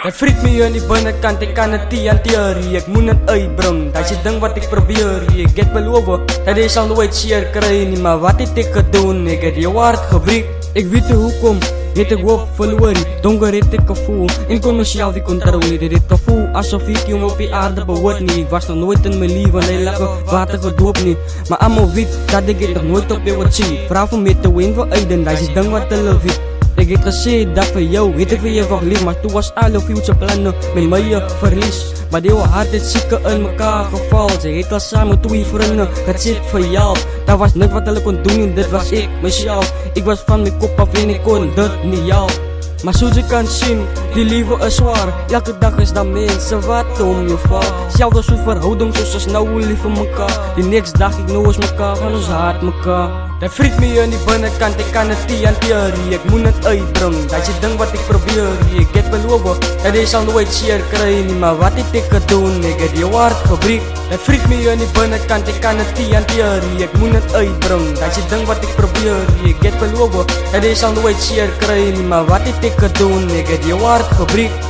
Jy vriet my aan die binnekant, ek kan het nie hanteer. Ek moet het uitbring, dat is die ding wat ek probeer. Ek het beloof, dat jy sal nooit seer kry nie. Maar wat het ek gedoen, ek het jou hart gebreek. Ek weet hoekom, het ek hoop verloor. Donker het ek gevoel, en kon myself die controle. Dit het gevoel, asof ek jou op die aarde behoort nie. Ek was nog nooit in my leven, en hy lekker water gedoop nie. Maar allemaal weet, dat ek het nog nooit op jou wat sien. Vraag van my te ween vir Aiden, dat is die ding wat hulle weet. Ek het gesê dat vir jou, het ek vir jou wat lief. Maar toe was alle future planne met my verlies. Maar die hart het seker in mekaar geval. Sy het al saam met 2 vriende gezet vir jou. Daar was niks wat hulle kon doen en dit was ek, myself. Ek was van my kop af en ek kon dit nie jou. Maar soos jy kan sien, die lewe is zwaar. Elke dag is daar mense wat om jou val. Selfs soos verhouding soos ons nou lief vir mekaar. Die next dag ek nou is mekaar, van ons haat mekaar. Jy vriet my aan die binnekant, ek kan het nie hanteer. Ek moet het uitbring, dat is die ding wat ek probeer. Ek het beloof, dat jy sal nooit seer kry nie. Maar wat het ek gedoen, ek het jou hart gebreek. Jy vriet my aan die binnekant, ek kan het nie hanteer. Ek moet het uitbring, dat is die ding wat ek probeer. Ek het beloof, dat jy sal nooit seer kry nie. Maar wat het ek gedoen, ek het jou hart gebreek.